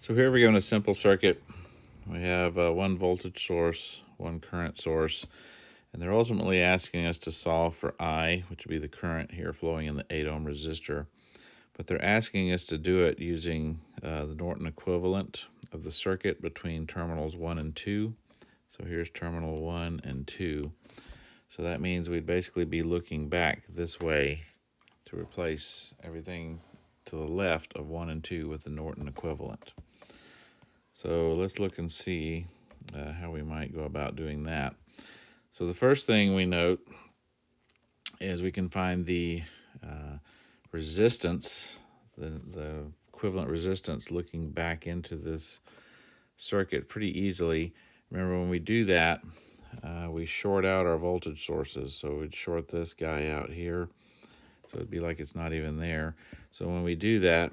So here we go in a simple circuit. We have one voltage source, one current source, and they're ultimately asking us to solve for I, which would be the current here flowing in the 8 ohm resistor. But they're asking us to do it using the Norton equivalent of the circuit between terminals 1 and 2. So here's terminal 1 and 2. So that means we'd basically be looking back this way to replace everything to the left of 1 and 2 with the Norton equivalent. So let's look and see how we might go about doing that. So the first thing we note is we can find the resistance, the equivalent resistance looking back into this circuit pretty easily. Remember, when we do that, we short out our voltage sources. So we'd short this guy out here. So it'd be like it's not even there. So when we do that,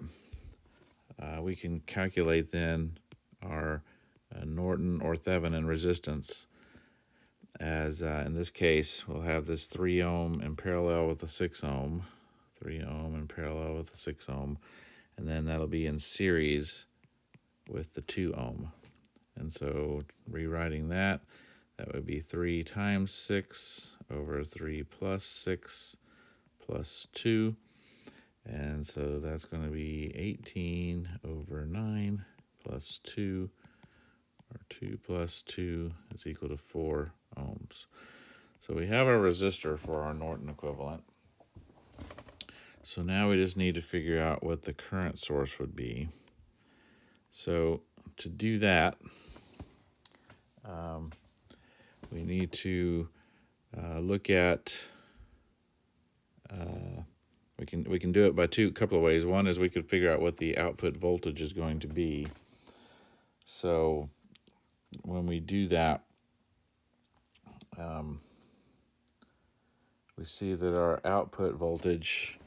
we can calculate then our Norton or Thevenin resistance as in this case we'll have this 3 ohm in parallel with the 6 ohm, 3 ohm in parallel with the 6 ohm, and then that'll be in series with the 2 ohm. And so rewriting that would be 3 times 6 over 3 plus 6 plus 2. And so that's going to be 18 over 9 plus 2, or 2 plus 2 is equal to 4 ohms. So we have our resistor for our Norton equivalent. So now we just need to figure out what the current source would be. So to do that, we need to look at we can do it by a couple of ways. One is we could figure out what the output voltage is going to be. So when we do that, we see that our output voltage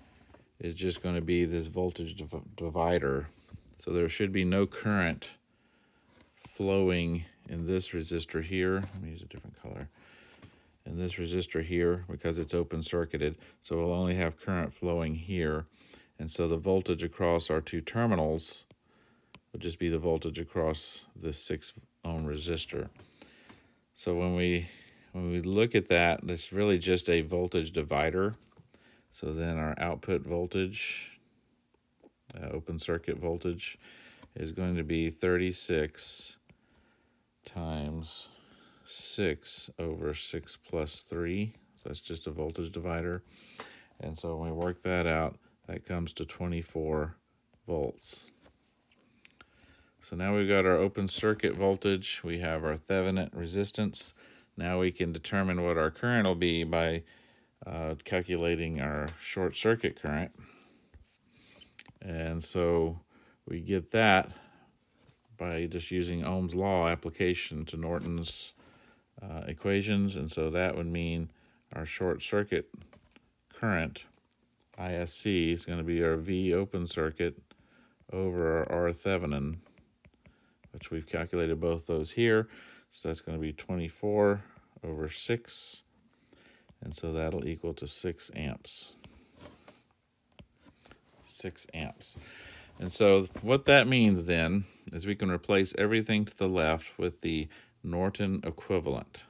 is just going to be this voltage divider. So there should be no current flowing in this resistor here. Let me use a different color. In this resistor here, because it's open circuited, so we'll only have current flowing here. And so the voltage across our 2 terminals would just be the voltage across this 6 ohm resistor. So when we look at that, it's really just a voltage divider. So then our output voltage, open circuit voltage, is going to be 36 times 6 over 6 plus 3. So that's just a voltage divider. And so when we work that out, that comes to 24 volts. So now we've got our open circuit voltage. We have our Thevenin resistance. Now we can determine what our current will be by calculating our short circuit current. And so we get that by just using Ohm's law application to Norton's equations. And so that would mean our short circuit current, ISC, is going to be our V open circuit over our R Thevenin, which we've calculated both those here. So that's going to be 24 over 6. And so that'll equal to 6 amps. 6 amps. And so what that means then is we can replace everything to the left with the Norton equivalent.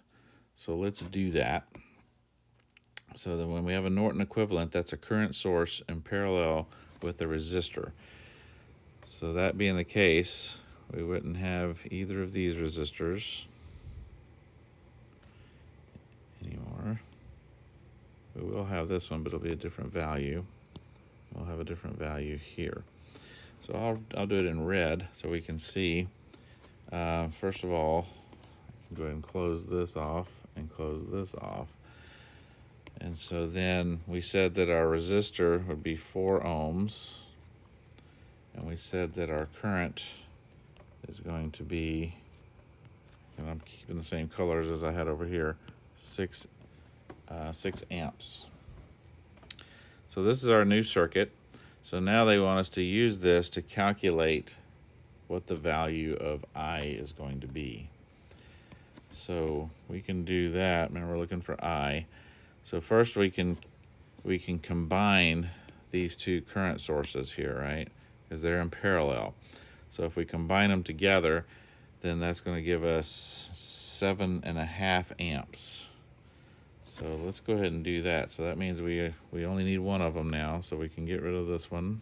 So let's do that. So then when we have a Norton equivalent, that's a current source in parallel with a resistor. So that being the case, we wouldn't have either of these resistors anymore. We will have this one, but it'll be a different value. We'll have a different value here. So I'll do it in red so we can see. First of all, I can go ahead and close this off and close this off. And so then we said that our resistor would be 4 ohms. And we said that our current is going to be, and I'm keeping the same colors as I had over here, 6 amps. So this is our new circuit. So now they want us to use this to calculate what the value of I is going to be. So we can do that. Remember, we're looking for I. So first we can combine these 2 current sources here, right? Because they're in parallel. So if we combine them together, then that's going to give us 7.5 amps. So let's go ahead and do that. So that means we only need one of them now, so we can get rid of this one.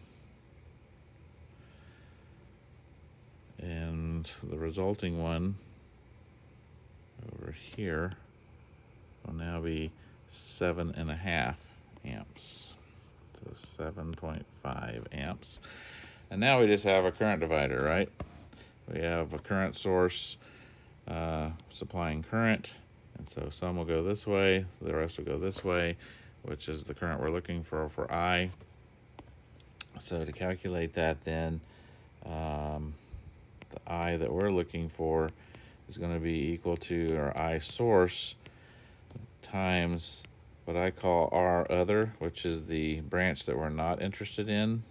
And the resulting one over here will now be 7.5 amps. So 7.5 amps. And now we just have a current divider, right? We have a current source supplying current, and so some will go this way, the rest will go this way, which is the current we're looking for I. So to calculate that, then the I that we're looking for is going to be equal to our I source times what I call R other, which is the branch that we're not interested in,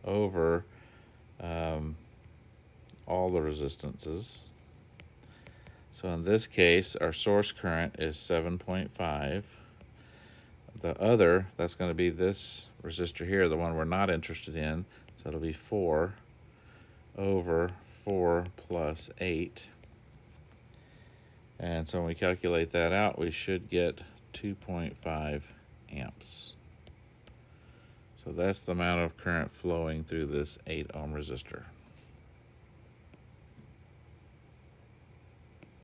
over all the resistances. So in this case, our source current is 7.5. The other, that's going to be this resistor here, the one we're not interested in. So it'll be 4 over 4 plus 8. And so when we calculate that out, we should get 2.5 amps. So that's the amount of current flowing through this 8 ohm resistor.